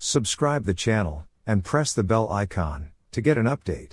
Subscribe the channel and press the bell icon to get an update.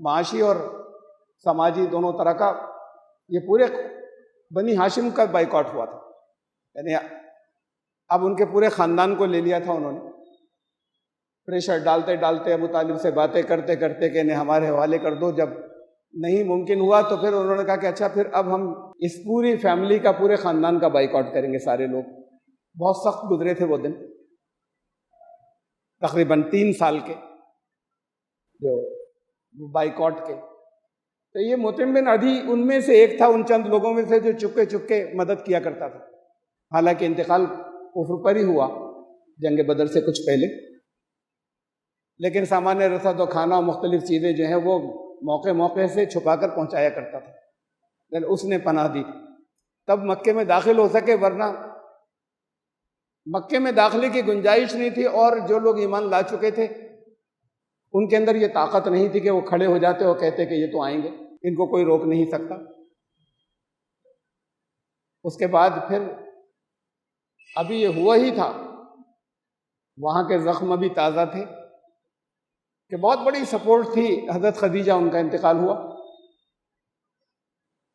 معاشی اور سماجی دونوں طرح کا یہ پورے بنی ہاشم کا بائیکاٹ ہوا تھا. یعنی اب ان کے پورے خاندان کو لے لیا تھا انہوں نے. پریشر ڈالتے ڈالتے ابو طالب سے باتیں کرتے کرتے کہ انہیں ہمارے حوالے کر دو. جب نہیں ممکن ہوا تو پھر انہوں نے کہا کہ اچھا پھر اب ہم اس پوری فیملی کا، پورے خاندان کا بائیکاٹ کریں گے سارے لوگ. بہت سخت گزرے تھے وہ دن، تقریباً 3 سال کے جو بائیکاٹ کے. تو یہ مطعم بن عدی ان میں سے ایک تھا، ان چند لوگوں میں سے جو چپکے چپکے مدد کیا کرتا تھا. حالانکہ انتقال کفر پر ہی ہوا جنگ بدر سے کچھ پہلے، لیکن سامان رسد و کھانا و مختلف چیزیں جو ہیں وہ موقع موقع سے چھپا کر پہنچایا کرتا تھا. لیکن اس نے پناہ دی تب مکے میں داخل ہو سکے، ورنہ مکے میں داخلے کی گنجائش نہیں تھی. اور جو لوگ ایمان لا چکے تھے ان کے اندر یہ طاقت نہیں تھی کہ وہ کھڑے ہو جاتے اور کہتے کہ یہ تو آئیں گے، ان کو کوئی روک نہیں سکتا. اس کے بعد پھر ابھی یہ ہوا ہی تھا، وہاں کے زخم ابھی تازہ تھے کہ بہت بڑی سپورٹ تھی حضرت خدیجہ، ان کا انتقال ہوا.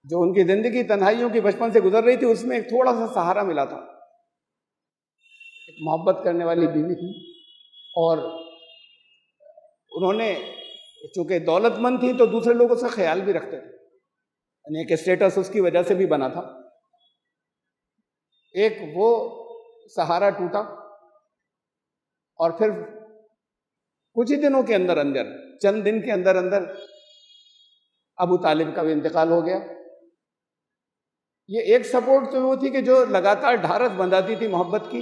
جو ان کی زندگی تنہائیوں کی بچپن سے گزر رہی تھی، اس میں ایک تھوڑا سا سہارا ملا تھا. ایک محبت کرنے والی بیوی تھی، اور انہوں نے چونکہ دولت مند تھی تو دوسرے لوگوں سے خیال بھی رکھتے تھے، یعنی ایک اسٹیٹس اس کی وجہ سے بھی بنا تھا. ایک وہ سہارا ٹوٹا، اور پھر کچھ ہی دنوں کے اندر اندر، چند دن کے اندر اندر ابو طالب کا بھی انتقال ہو گیا. یہ ایک سپورٹ تو وہ تھی کہ جو لگاتار ڈھارس بندھاتی تھی محبت کی،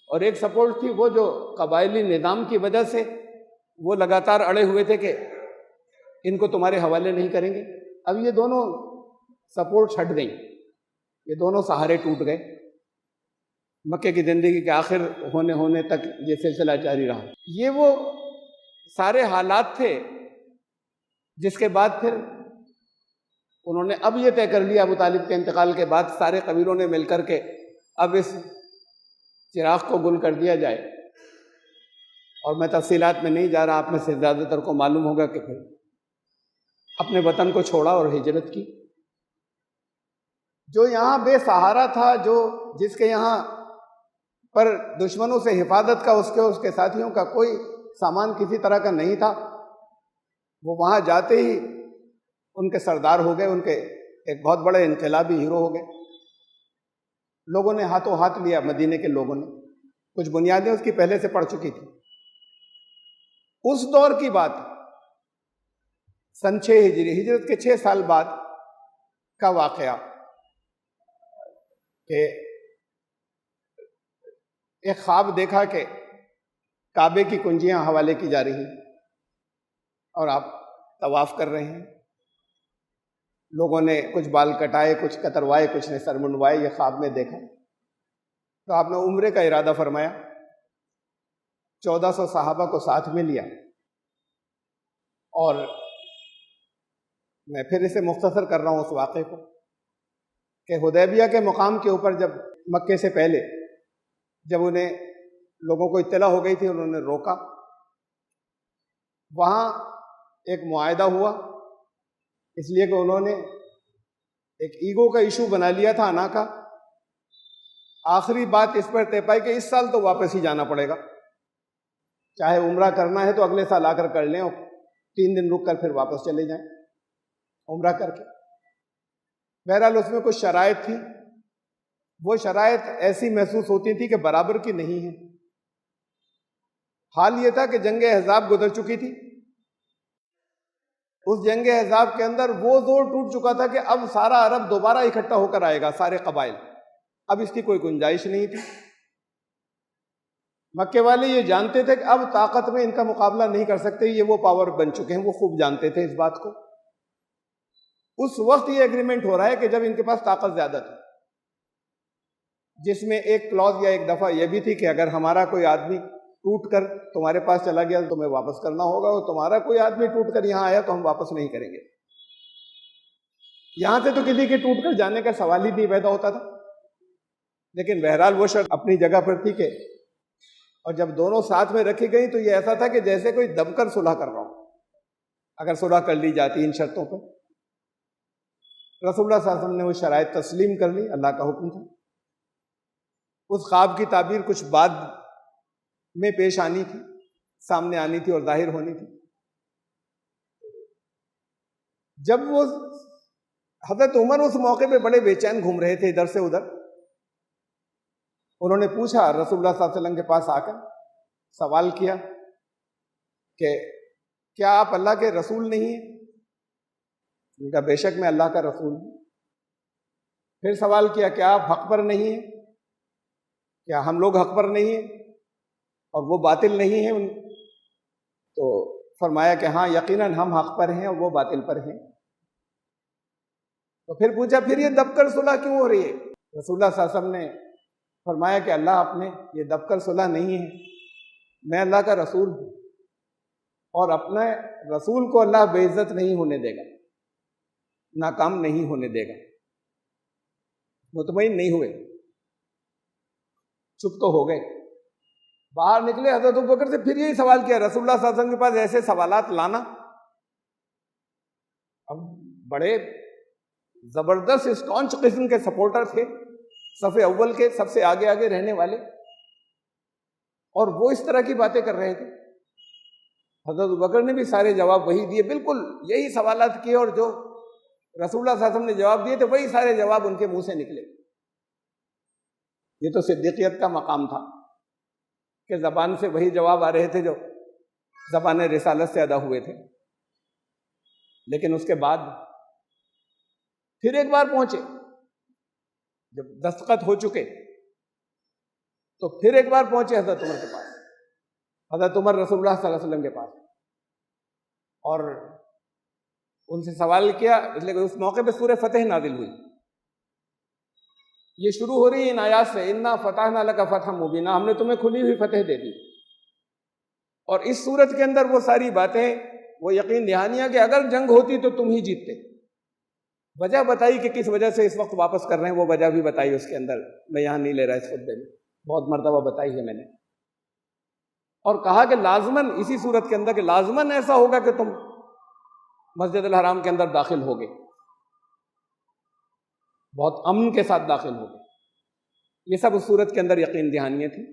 اور ایک سپورٹ تھی وہ جو قبائلی نظام کی وجہ سے وہ لگاتار اڑے ہوئے تھے کہ ان کو تمہارے حوالے نہیں کریں گے. اب یہ دونوں سپورٹ ہٹ گئیں، یہ دونوں سہارے ٹوٹ گئے. مکے کی زندگی کے آخر ہونے تک یہ سلسلہ جاری رہا. یہ وہ سارے حالات تھے جس کے بعد پھر انہوں نے اب یہ طے کر لیا ابو طالب کے انتقال کے بعد سارے قبیلوں نے مل کر کے اب اس چراغ کو گل کر دیا جائے. اور میں تفصیلات میں نہیں جا رہا، آپ میں سے زیادہ تر کو معلوم ہوگا کہ پھر اپنے وطن کو چھوڑا اور ہجرت کی. جو یہاں بے سہارا تھا، جس کے یہاں پر دشمنوں سے حفاظت کا اس کے ساتھیوں کا کوئی سامان کسی طرح کا نہیں تھا، وہ وہاں جاتے ہی ان کے سردار ہو گئے، ان کے ایک بہت بڑے انقلابی ہیرو ہو گئے. لوگوں نے ہاتھوں ہاتھ لیا، مدینے کے لوگوں نے. کچھ بنیادیں اس کی پہلے سے پڑ چکی تھی. اس دور کی بات سن 6 ہجری، ہجرت کے 6 سال بعد کا واقعہ کہ ایک خواب دیکھا کہ کعبے کی کنجیاں حوالے کی جا رہی ہیں اور آپ طواف کر رہے ہیں. لوگوں نے کچھ بال کٹائے، کچھ کتروائے، کچھ نے سر منڈوائے. یہ خواب میں دیکھا تو آپ نے عمرے کا ارادہ فرمایا. 1400 صحابہ کو ساتھ میں لیا. اور میں پھر اسے مختصر کر رہا ہوں اس واقعے کو کہ حدیبیہ کے مقام کے اوپر جب مکے سے پہلے جب انہیں لوگوں کو اطلاع ہو گئی تھی، انہوں نے روکا. وہاں ایک معاہدہ ہوا، اس لیے کہ انہوں نے ایک ایگو کا ایشو بنا لیا تھا انا کا. آخری بات اس پر طے پائی کہ اس سال تو واپس ہی جانا پڑے گا، چاہے عمرہ کرنا ہے تو اگلے سال آ کر لیں اور 3 دن رک کر پھر واپس چلے جائیں عمرہ کر کے. بہرحال اس میں کچھ شرائط تھی، وہ شرائط ایسی محسوس ہوتی تھی کہ برابر کی نہیں ہیں. حال یہ تھا کہ جنگ احزاب گزر چکی تھی. اس جنگ احزاب کے اندر وہ زور ٹوٹ چکا تھا کہ اب سارا عرب دوبارہ اکٹھا ہو کر آئے گا، سارے قبائل. اب اس کی کوئی گنجائش نہیں تھی. مکے والے یہ جانتے تھے کہ اب طاقت میں ان کا مقابلہ نہیں کر سکتے، یہ وہ پاور بن چکے ہیں، وہ خوب جانتے تھے اس بات کو. اس وقت یہ ایگریمنٹ ہو رہا ہے کہ جب ان کے پاس طاقت زیادہ تھی، جس میں ایک کلوز یا ایک دفعہ یہ بھی تھی کہ اگر ہمارا کوئی آدمی ٹوٹ کر تمہارے پاس چلا گیا تو تمہیں واپس کرنا ہوگا، اور تمہارا کوئی آدمی ٹوٹ کر یہاں آیا تو ہم واپس نہیں کریں گے. یہاں سے تو کسی کے ٹوٹ کر جانے کا سوال ہی نہیں پیدا ہوتا تھا. لیکن بہرحال وہ شرط اپنی جگہ پر تھی کہ، اور جب دونوں ساتھ میں رکھی گئی تو یہ ایسا تھا کہ جیسے کوئی دب کر صلح کر رہا ہوں. اگر صلح کر لی جاتی ان شرطوں پر۔ رسول اللہ صلی اللہ علیہ وسلم نے وہ شرائط تسلیم کر لی، اللہ کا حکم تھا۔ اس خواب کی تعبیر کچھ بعد میں پیش آنی تھی، سامنے آنی تھی اور ظاہر ہونی تھی۔ جب وہ حضرت عمر اس موقع پہ بڑے بے چین گھوم رہے تھے ادھر سے ادھر، انہوں نے پوچھا رسول اللہ صلی اللہ علیہ وسلم کے پاس آ کر، سوال کیا کہ کیا آپ اللہ کے رسول نہیں ہیں؟ ان کا بے شک میں اللہ کا رسول ہوں۔ پھر سوال کیا کیا آپ حق پر نہیں ہیں؟ کیا ہم لوگ حق پر نہیں ہیں اور وہ باطل نہیں ہیں؟ تو فرمایا کہ ہاں یقیناً ہم حق پر ہیں اور وہ باطل پر ہیں۔ تو پھر پوچھا پھر یہ دب کر صلح کیوں ہو رہی ہے؟ رسول اللہ صلی اللہ علیہ وسلم نے فرمایا کہ اللہ آپ نے یہ دب کر صلح نہیں ہے، میں اللہ کا رسول ہوں اور اپنے رسول کو اللہ بے عزت نہیں ہونے دے گا، ناکام نہیں ہونے دے گا۔ مطمئن نہیں ہوئے، چپ تو ہو گئے۔ باہر نکلے حضرت ابوبکر سے پھر یہی سوال کیا، رسول اللہ صلی اللہ علیہ وسلم کے پاس ایسے سوالات لانا۔ اب بڑے زبردست اسٹانچ قسم کے سپورٹر تھے، صف اول کے سب سے آگے آگے رہنے والے، اور وہ اس طرح کی باتیں کر رہے تھے۔ حضرت ابوبکر نے بھی سارے جواب وہی دیے، بالکل یہی سوالات کیے، اور جو رسول اللہ صلی اللہ علیہ وسلم نے جواب دیے تھے وہی سارے جواب ان کے منہ سے نکلے۔ یہ تو صدیقیت کا مقام تھا کہ زبان سے وہی جواب آ رہے تھے جو زبان رسالت سے ادا ہوئے تھے۔ لیکن اس کے بعد پھر ایک بار پہنچے، جب دستخط ہو چکے تو پھر ایک بار پہنچے حضرت عمر کے پاس، حضرت عمر رسول اللہ صلی اللہ علیہ وسلم کے پاس، اور ان سے سوال کیا۔ اس لیے اس موقع پہ سورہ فتح نازل ہوئی، یہ شروع ہو رہی ہے ان آیات سے، انا فتحنا لک فتحا مبینا، ہم نے تمہیں کھلی ہوئی فتح دے دی۔ اور اس صورت کے اندر وہ ساری باتیں، وہ یقین دہانیاں کہ اگر جنگ ہوتی تو تم ہی جیتتے۔ وجہ بتائی کہ کس وجہ سے اس وقت واپس کر رہے ہیں، وہ وجہ بھی بتائی اس کے اندر، میں یہاں نہیں لے رہا اس خطبے میں، بہت مرتبہ بتائی ہے میں نے۔ اور کہا کہ لازماً اسی صورت کے اندر کہ لازماً ایسا ہوگا کہ تم مسجد الحرام کے اندر داخل ہوگے، بہت امن کے ساتھ داخل ہوگے۔ یہ سب اس صورت کے اندر یقین دہانیاں تھیں،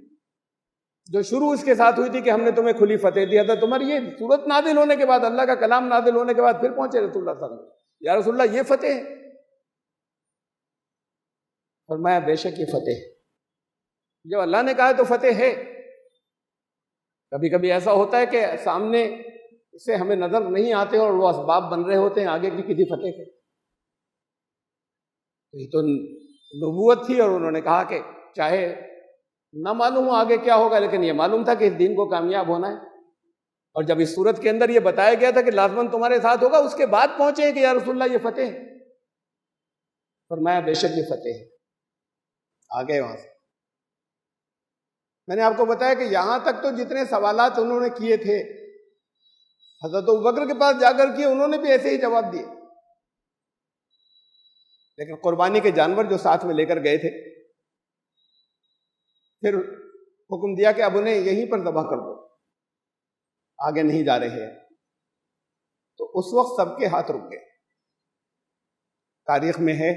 جو شروع اس کے ساتھ ہوئی تھی کہ ہم نے تمہیں کھلی فتح دیا تھا۔ تمہاری یہ صورت نازل ہونے کے بعد، اللہ کا کلام نازل ہونے کے بعد پھر پہنچے رسول اللہ صلی اللہ علیہ وسلم، یا رسول اللہ یہ فتح ہے؟ فرمایا بے شک یہ فتح ہے، جب اللہ نے کہا تو فتح ہے۔ کبھی کبھی ایسا ہوتا ہے کہ سامنے سے ہمیں نظر نہیں آتے اور وہ اسباب بن رہے ہوتے ہیں آگے کی کسی فتح کے۔ یہ تو نبوت تھی، اور انہوں نے کہا کہ چاہے نہ معلوم ہو آگے کیا ہوگا، لیکن یہ معلوم تھا کہ اس دین کو کامیاب ہونا ہے۔ اور جب اس صورت کے اندر یہ بتایا گیا تھا کہ لازماً تمہارے ساتھ ہوگا، اس کے بعد پہنچے ہیں کہ یا رسول اللہ یہ فتح ہے۔ فرمایا بے شک یہ فتح ہے، آگے وہاں سے میں نے آپ کو بتایا کہ یہاں تک تو جتنے سوالات انہوں نے کیے تھے حضرت ابوبکر کے پاس جا کر کیے، انہوں نے بھی ایسے ہی جواب دیے۔ لیکن قربانی کے جانور جو ساتھ میں لے کر گئے تھے، پھر حکم دیا کہ اب انہیں یہیں پر ذبح کر دو، آگے نہیں جا رہے ہیں۔ تو اس وقت سب کے ہاتھ رک گئے۔ تاریخ میں ہے،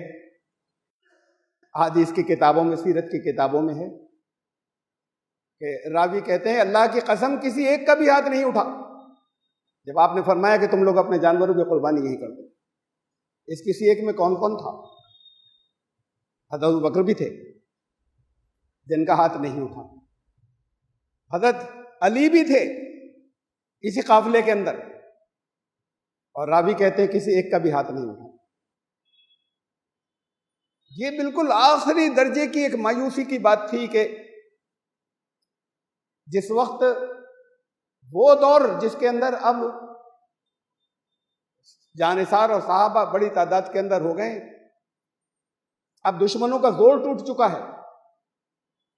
احادیث کی کتابوں میں، سیرت کی کتابوں میں ہے کہ راوی کہتے ہیں اللہ کی قسم کسی ایک کا بھی ہاتھ نہیں اٹھا جب آپ نے فرمایا کہ تم لوگ اپنے جانوروں کی قربانی یہی کر دو۔ اس کسی ایک میں کون کون تھا؟ حضرت ابوبکر بھی تھے جن کا ہاتھ نہیں اٹھا، حضرت علی بھی تھے اسی قافلے کے اندر، اور راوی کہتے ہیں کسی ایک کا بھی ہاتھ نہیں اٹھا۔ یہ بالکل آخری درجے کی ایک مایوسی کی بات تھی کہ جس وقت وہ دور جس کے اندر اب جانثار اور صحابہ بڑی تعداد کے اندر ہو گئے، اب دشمنوں کا زور ٹوٹ چکا ہے،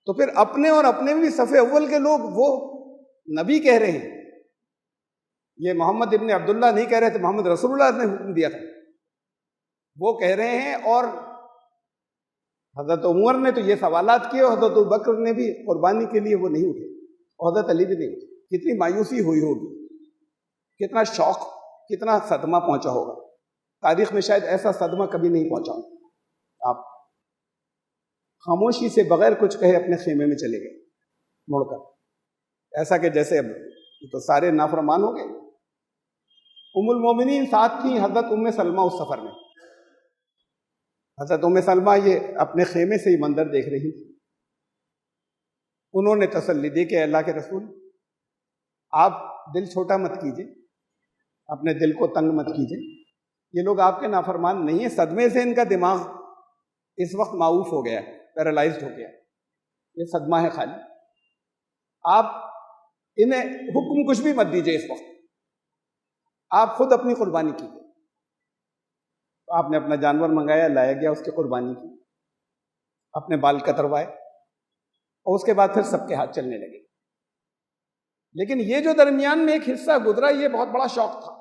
تو پھر اپنے اور اپنے بھی صف اول کے لوگ وہ نبی کہہ رہے ہیں، یہ محمد ابن عبداللہ نہیں کہہ رہے تھے، محمد رسول اللہ نے حکم دیا تھا، وہ کہہ رہے ہیں، اور حضرت عمر نے تو یہ سوالات کیے، اور حضرت ابوبکر نے بھی قربانی کے لیے وہ نہیں اٹھے، اور حضرت علی بھی نہیں اٹھے۔ کتنی مایوسی ہوئی ہوگی، کتنا شوق، کتنا صدمہ پہنچا ہوگا. تاریخ میں شاید ایسا صدمہ کبھی نہیں پہنچا. آپ خاموشی سے بغیر کچھ کہے اپنے خیمے میں چلے گئے مڑ کر، ایسا کہ جیسے اب تو سارے نافرمان ہو گئے. ام المومنین ساتھ تھیں حضرت ام سلمہ اس سفر میں. حضرت ام سلمہ یہ اپنے خیمے سے ہی منظر دیکھ رہی تھی. انہوں نے تسلی دی کہ اللہ کے رسول آپ دل چھوٹا مت کیجیے، اپنے دل کو تنگ مت کیجیے. یہ لوگ آپ کے نافرمان نہیں ہیں، صدمے سے ان کا دماغ اس وقت معوف ہو گیا، پیرالائزڈ ہو گیا. یہ صدمہ ہے خالی. آپ انہیں حکم کچھ بھی مت دیجیے اس وقت، آپ خود اپنی قربانی کیجیے. تو آپ نے اپنا جانور منگایا، لایا گیا، اس کی قربانی کی، اپنے بال کتروائے، اور اس کے بعد پھر سب کے ہاتھ چلنے لگے. لیکن یہ جو درمیان میں ایک حصہ گزرا، یہ بہت بڑا شوق تھا.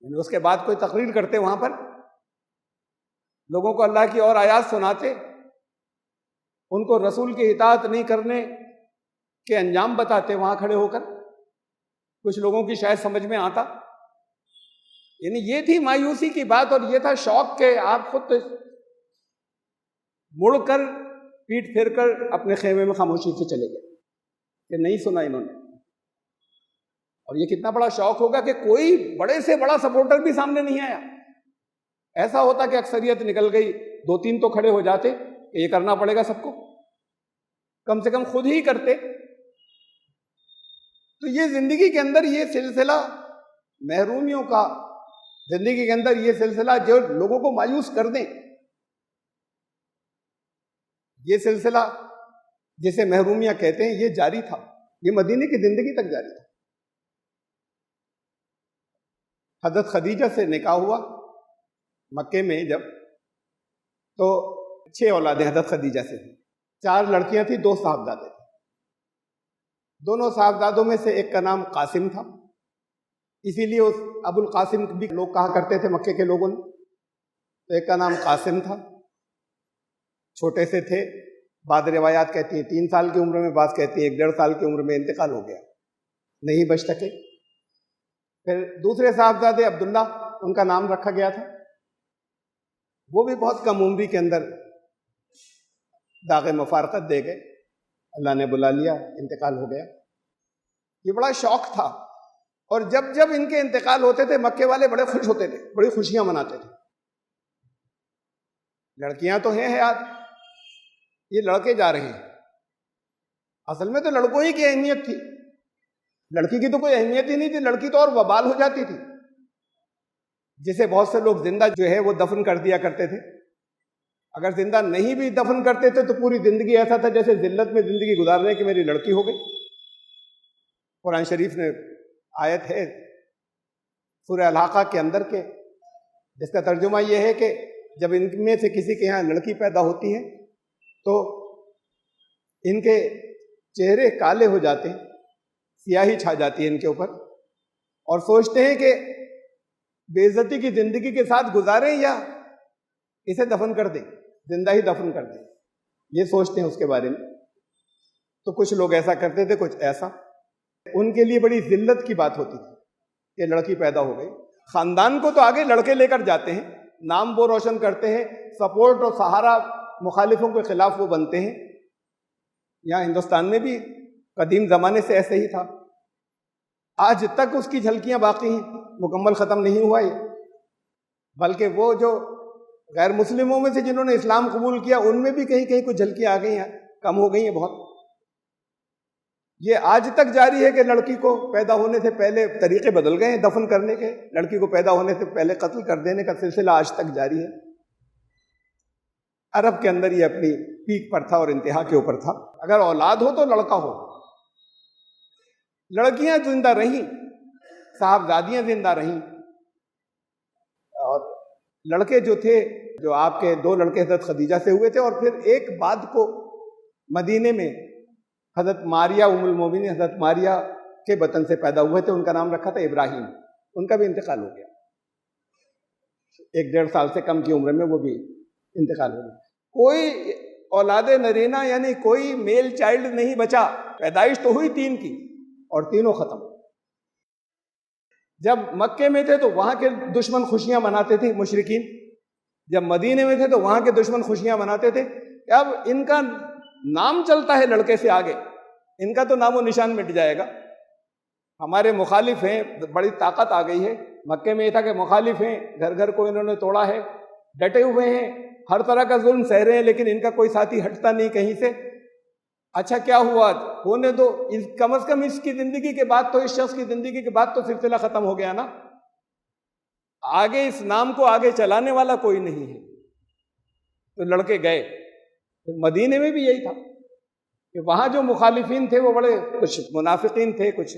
اس کے بعد کوئی تقریر کرتے وہاں پر، لوگوں کو اللہ کی اور آیات سناتے، ان کو رسول کی اطاعت نہیں کرنے کے انجام بتاتے وہاں کھڑے ہو کر. کچھ لوگوں کی شاید سمجھ میں آتا. یعنی یہ تھی مایوسی کی بات، اور یہ تھا شوق کہ آپ خود مڑ کر پیٹ پھیر کر اپنے خیمے میں خاموشی سے چلے گئے کہ نہیں سنا انہوں نے. اور یہ کتنا بڑا شوق ہوگا کہ کوئی بڑے سے بڑا سپورٹر بھی سامنے نہیں آیا. ایسا ہوتا کہ اکثریت نکل گئی، 2-3 تو کھڑے ہو جاتے کہ یہ کرنا پڑے گا سب کو، کم سے کم خود ہی کرتے. تو یہ زندگی کے اندر یہ سلسلہ محرومیوں کا، زندگی کے اندر یہ سلسلہ جو لوگوں کو مایوس کر دیں، یہ سلسلہ جسے محرومیاں کہتے ہیں، یہ جاری تھا. یہ مدینے کی زندگی تک جاری تھا. حضرت خدیجہ سے نکاح ہوا مکے میں جب، تو 6 اولادیں حضرت خدیجہ سے تھیں. 4 لڑکیاں تھیں، 2 صاحبزادے تھے. دونوں صاحبزادوں میں سے ایک کا نام قاسم تھا، اسی لیے اس ابو القاسم بھی لوگ کہا کرتے تھے مکے کے لوگوں نے. تو ایک کا نام قاسم تھا، چھوٹے سے تھے. بعض روایات کہتی ہیں 3 سال کی عمر میں، بعض کہتی ہیں 1-1.5 سال کی عمر میں انتقال ہو گیا، نہیں بچ سکے. پھر دوسرے صاحبزادے عبداللہ، ان کا نام رکھا گیا تھا. وہ بھی بہت کم عمری کے اندر داغ مفارقت دے گئے، اللہ نے بلا لیا، انتقال ہو گیا. یہ بڑا شوق تھا. اور جب جب ان کے انتقال ہوتے تھے مکے والے بڑے خوش ہوتے تھے، بڑی خوشیاں مناتے تھے. لڑکیاں تو ہیں حیات، یہ لڑکے جا رہے ہیں. اصل میں تو لڑکوں ہی کی اہمیت تھی، لڑکی کی تو کوئی اہمیت ہی نہیں تھی. لڑکی تو اور وبال ہو جاتی تھی، جسے بہت سے لوگ زندہ جو ہے وہ دفن کر دیا کرتے تھے. اگر زندہ نہیں بھی دفن کرتے تھے تو پوری زندگی ایسا تھا جیسے ذلت میں زندگی گزار رہے کہ میری لڑکی ہو گئی. قرآن شریف میں آیت ہے سورہ الحاقہ کے اندر کے، جس کا ترجمہ یہ ہے کہ جب ان میں سے کسی کے یہاں لڑکی پیدا ہوتی ہے تو ان کے چہرے کالے ہو جاتے ہیں، سیاہی چھا جاتی ہے ان کے اوپر، اور سوچتے ہیں کہ بے عزتی کی زندگی کے ساتھ گزاریں یا اسے دفن کر دیں، زندہ ہی دفن کر دیں. یہ سوچتے ہیں اس کے بارے میں. تو کچھ لوگ ایسا کرتے تھے، کچھ ایسا. ان کے لیے بڑی ذلت کی بات ہوتی تھی کہ لڑکی پیدا ہو گئی. خاندان کو تو آگے لڑکے لے کر جاتے ہیں، نام وہ روشن کرتے ہیں، سپورٹ اور سہارا مخالفوں کے خلاف وہ بنتے ہیں. یہاں ہندوستان میں بھی قدیم زمانے سے ایسے ہی تھا. آج تک اس کی جھلکیاں باقی ہیں، مکمل ختم نہیں ہوا یہ. بلکہ وہ جو غیر مسلموں میں سے جنہوں نے اسلام قبول کیا، ان میں بھی کہیں کہیں کچھ جھلکیاں آ گئی ہیں، کم ہو گئی ہیں بہت. یہ آج تک جاری ہے کہ لڑکی کو پیدا ہونے سے پہلے طریقے بدل گئے ہیں دفن کرنے کے، لڑکی کو پیدا ہونے سے پہلے قتل کر دینے کا سلسلہ آج تک جاری ہے. عرب کے اندر یہ اپنی پیک پر تھا اور انتہا کے اوپر تھا. اگر اولاد ہو تو لڑکا ہو. لڑکیاں زندہ رہیں، صاحبزادیاں زندہ رہیں، اور لڑکے جو تھے، جو آپ کے 2 لڑکے حضرت خدیجہ سے ہوئے تھے، اور پھر ایک بعد کو مدینے میں حضرت ماریہ ام المومنین، حضرت ماریہ کے بطن سے پیدا ہوئے تھے. ان کا نام رکھا تھا ابراہیم. ان کا بھی انتقال ہو گیا، 1-1.5 سال سے کم کی عمر میں وہ بھی انتقال ہو گیا. کوئی اولاد نرینہ یعنی کوئی میل چائلڈ نہیں بچا. پیدائش تو ہوئی 3 کی اور تینوں ختم. جب مکے میں تھے تو وہاں کے دشمن خوشیاں مناتے تھے مشرکین، جب مدینے میں تھے تو وہاں کے دشمن خوشیاں مناتے تھے. اب ان کا نام چلتا ہے لڑکے سے آگے، ان کا تو نام و نشان مٹ جائے گا. ہمارے مخالف ہیں، بڑی طاقت آ گئی ہے. مکے میں یہ تھا کہ مخالف ہیں، گھر گھر کو انہوں نے توڑا ہے، ڈٹے ہوئے ہیں، ہر طرح کا ظلم سہ رہے ہیں، لیکن ان کا کوئی ساتھی ہٹتا نہیں کہیں سے. اچھا کیا ہوا؟ ہونے دو، کم از کم اس کی زندگی کے بعد تو، اس شخص کی زندگی کے بعد تو سلسلہ ختم ہو گیا نا. آگے اس نام کو آگے چلانے والا کوئی نہیں ہے. تو لڑکے گئے. مدینے میں بھی یہی تھا کہ وہاں جو مخالفین تھے وہ بڑے، کچھ منافقین تھے، کچھ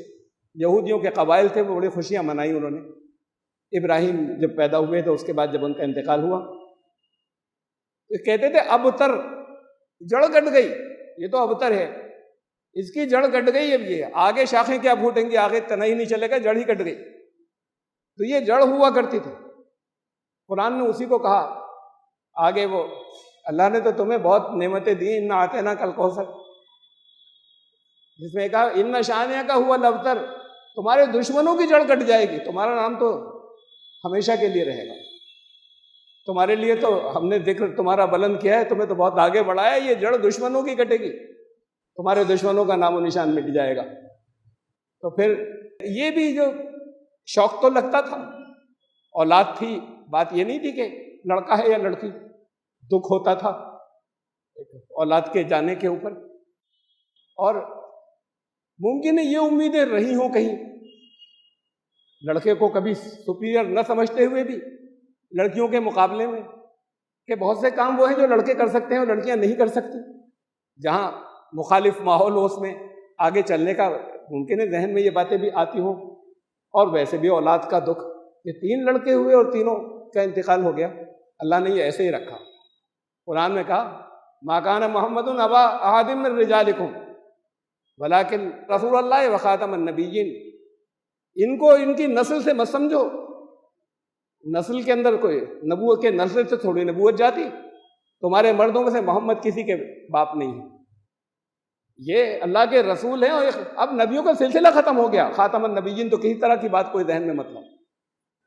یہودیوں کے قبائل تھے، وہ بڑی خوشیاں منائی انہوں نے. ابراہیم جب پیدا ہوئے تو اس کے بعد جب ان کا انتقال ہوا تو کہتے تھے ابتر، جڑ کٹ گئی، یہ تو ابتر ہے، اس کی جڑ کٹ گئی. اب یہ آگے شاخیں کیا پھوٹیں گی، آگے تنا ہی نہیں چلے گا، جڑ ہی کٹ گئی. تو یہ جڑ ہوا کرتی تھی. قرآن نے اسی کو کہا آگے، وہ اللہ نے تو تمہیں بہت نعمتیں دی، ان آتینا کل کوثر، جس میں کہا ان شانیہ کا ہوا الابتر، تمہارے دشمنوں کی جڑ کٹ جائے گی، تمہارا نام تو ہمیشہ کے لیے رہے گا. تمہارے لیے تو ہم نے ذکر تمہارا بلند کیا ہے، تمہیں تو بہت آگے بڑھایا ہے، یہ جڑ دشمنوں کی کٹے گی، تمہارے دشمنوں کا نام و نشان مٹ جائے گا. تو پھر یہ بھی جو شوق تو لگتا تھا، اولاد تھی، بات یہ نہیں تھی کہ لڑکا ہے یا لڑکی، دکھ ہوتا تھا اولاد کے جانے کے اوپر. اور ممکن ہے یہ امیدیں رہی ہوں کہیں، لڑکے کو کبھی سپیریئر نہ سمجھتے ہوئے بھی لڑکیوں کے مقابلے میں، کہ بہت سے کام وہ ہیں جو لڑکے کر سکتے ہیں اور لڑکیاں نہیں کر سکتی. جہاں مخالف ماحول ہو اس میں آگے چلنے کا ممکن ہے ذہن میں یہ باتیں بھی آتی ہوں. اور ویسے بھی اولاد کا دکھ، یہ 3 لڑکے ہوئے اور تینوں کا انتقال ہو گیا. اللہ نے یہ ایسے ہی رکھا. قرآن میں کہا ما کان محمد ابا احد من رجالکم ولکن رسول اللہ وخاتم النبیین. ان کو ان کی نسل سے مت سمجھو، نسل کے اندر کوئی نبوت کے نسل سے تھوڑی نبوت جاتی. تمہارے مردوں میں سے محمد کسی کے باپ نہیں ہے، یہ اللہ کے رسول ہیں. اور اب نبیوں کا سلسلہ ختم ہو گیا، خاتم النبیین تو کسی طرح کی بات کوئی ذہن میں مت لاؤ.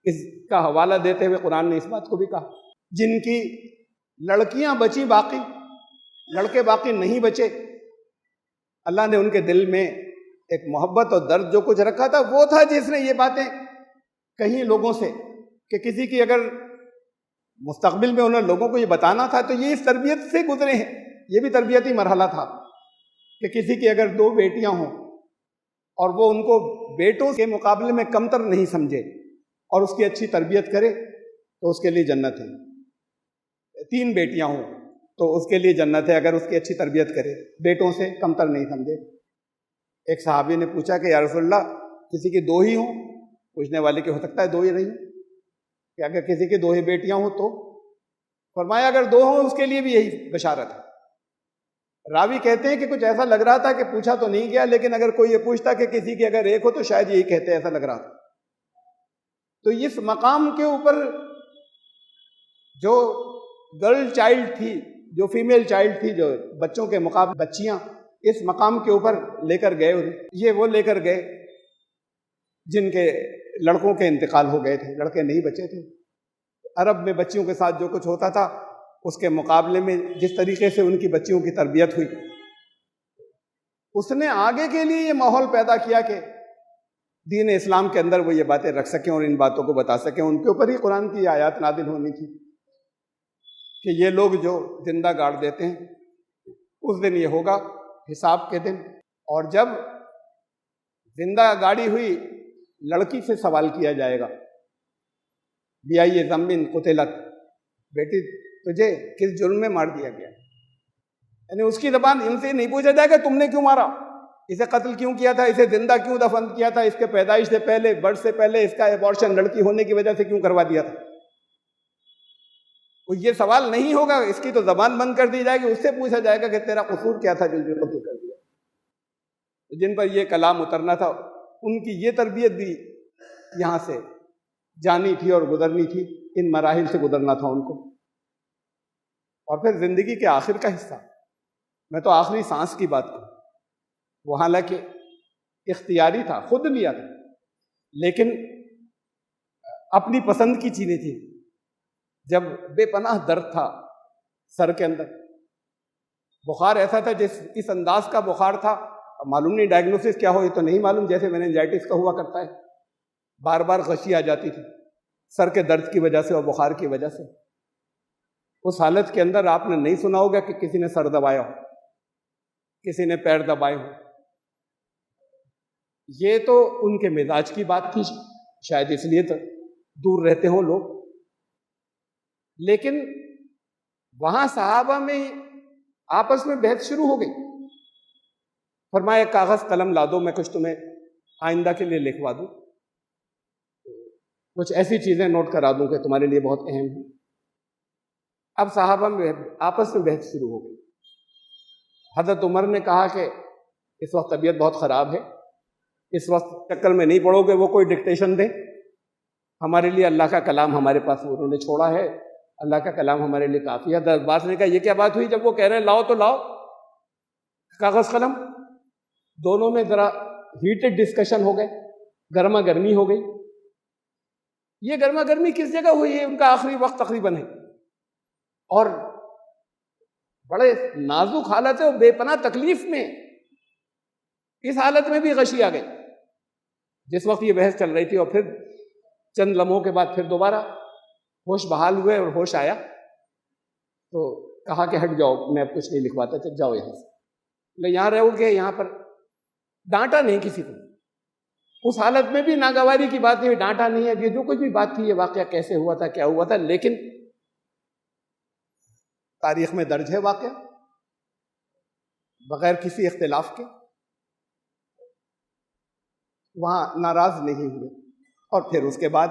اس کا حوالہ دیتے ہوئے قرآن نے اس بات کو بھی کہا جن کی لڑکیاں بچی باقی، لڑکے باقی نہیں بچے، اللہ نے ان کے دل میں ایک محبت اور درد جو کچھ رکھا تھا وہ تھا جس نے یہ باتیں کہیں لوگوں سے، کہ کسی کی اگر مستقبل میں انہوں نے لوگوں کو یہ بتانا تھا تو یہ اس تربیت سے گزرے ہیں. یہ بھی تربیتی مرحلہ تھا کہ کسی کی اگر 2 بیٹیاں ہوں اور وہ ان کو بیٹوں کے مقابلے میں کمتر نہیں سمجھے اور اس کی اچھی تربیت کرے تو اس کے لیے جنت ہے. 3 بیٹیاں ہوں تو اس کے لیے جنت ہے اگر اس کی اچھی تربیت کرے، بیٹوں سے کمتر نہیں سمجھے. ایک صحابی نے پوچھا کہ یا رسول اللہ کسی کی 2 ہی ہوں؟ پوچھنے والے کی ہو سکتا ہے 2 ہی رہی کہ اگر کسی کی 2 ہی بیٹیاں ہوں تو؟ فرمایا اگر 2 ہوں اس کے لیے بھی یہی بشارت ہے. راوی کہتے ہیں کہ کچھ ایسا لگ رہا تھا کہ پوچھا تو نہیں گیا، لیکن اگر کوئی یہ پوچھتا کہ کسی کی اگر 1 ہو تو شاید یہی کہتے، ایسا لگ رہا تھا. تو اس مقام کے اوپر جو گرل چائلڈ تھی، جو فیمیل چائلڈ تھی، جو بچوں کے مقابلے بچیاں، اس مقام کے اوپر لے کر گئے انہیں. یہ وہ لے کر گئے جن کے لڑکوں کے انتقال ہو گئے تھے، لڑکے نہیں بچے تھے. عرب میں بچیوں کے ساتھ جو کچھ ہوتا تھا اس کے مقابلے میں جس طریقے سے ان کی بچیوں کی تربیت ہوئی، اس نے آگے کے لیے یہ ماحول پیدا کیا کہ دین اسلام کے اندر وہ یہ باتیں رکھ سکیں اور ان باتوں کو بتا سکیں. ان کے اوپر ہی قرآن کی آیات نازل ہونی تھی کہ یہ لوگ جو زندہ گاڑ دیتے ہیں اس دن یہ ہوگا حساب کے دن. اور جب زندہ گاڑی ہوئی لڑکی سے سوال کیا جائے گا بیائی ذنب قتلت، بیٹی تجھے کس جرم میں مار دیا گیا؟ یعنی اس کی زبان ان سے نہیں پوچھا جائے گا تم نے کیوں مارا، اسے قتل کیوں کیا تھا، اسے زندہ کیوں دفن کیا تھا، اس کے پیدائش سے پہلے، برتھ سے پہلے اس کا ایبارشن لڑکی ہونے کی وجہ سے کیوں کروا دیا تھا. یہ سوال نہیں ہوگا، اس کی تو زبان بند کر دی جائے گی. اس سے پوچھا جائے گا کہ تیرا قصور کیا تھا جو قتل کر دیا. جن پر یہ کلام اترنا تھا ان کی یہ تربیت بھی یہاں سے جانی تھی اور گزرنی تھی، ان مراحل سے گزرنا تھا ان کو. اور پھر زندگی کے آخر کا حصہ، میں تو آخری سانس کی بات کروں، وہ حالانکہ اختیاری تھا، خود لیا تھا، لیکن اپنی پسند کی چیزیں تھیں. جب بے پناہ درد تھا سر کے اندر, بخار ایسا تھا جس اس انداز کا بخار تھا, معلوم نہیں ڈائگنوسس کیا ہو, یہ تو نہیں معلوم, جیسے میننجائٹس کا ہوا کرتا ہے, بار بار غشی آ جاتی تھی سر کے درد کی وجہ سے اور بخار کی وجہ سے. اس حالت کے اندر آپ نے نہیں سنا ہوگا کہ کسی نے سر دبایا ہو, کسی نے پیر دبائے ہو. یہ تو ان کے مزاج کی بات تھی, شاید اس لیے تو دور رہتے ہوں لوگ. لیکن وہاں صحابہ میں آپس میں بحث شروع ہو گئی. فرمایا کاغذ قلم لا دو, میں کچھ تمہیں آئندہ کے لیے لکھوا دوں, کچھ ایسی چیزیں نوٹ کرا دوں کہ تمہارے لیے بہت اہم ہیں. اب صحابہ میں آپس میں بحث شروع ہو گئی. حضرت عمر نے کہا کہ اس وقت طبیعت بہت خراب ہے, اس وقت چکر میں نہیں پڑو گے وہ کوئی ڈکٹیشن دے, ہمارے لیے اللہ کا کلام ہمارے پاس انہوں نے چھوڑا ہے, اللہ کا کلام ہمارے لیے کافی ہے. حضرت عباس نے کہا یہ کیا بات ہوئی جب وہ کہہ رہے ہیں لاؤ تو لاؤ کاغذ قلم. دونوں میں ذرا ہیٹڈ ڈسکشن ہو گئے, گرما گرمی ہو گئی. یہ گرما گرمی کس جگہ ہوئی ہے؟ ان کا آخری وقت تقریباً ہے اور بڑے نازک حالت ہے اور بے پناہ تکلیف میں. اس حالت میں بھی غشی آ گئی جس وقت یہ بحث چل رہی تھی. اور پھر چند لمحوں کے بعد پھر دوبارہ ہوش بحال ہوئے اور ہوش آیا تو کہا کہ ہٹ جاؤ, میں اب کچھ نہیں لکھواتا, چل جاؤ یہاں سے. یہاں رہو گے, یہاں پر ڈانٹا نہیں کسی کو. اس حالت میں بھی ناگواری کی بات نہیں, ڈانٹا نہیں ہے. یہ جو کچھ بھی بات تھی, یہ واقعہ کیسے ہوا تھا, کیا ہوا تھا, لیکن تاریخ میں درج ہے واقعہ بغیر کسی اختلاف کے. وہاں ناراض نہیں ہوئے. اور پھر اس کے بعد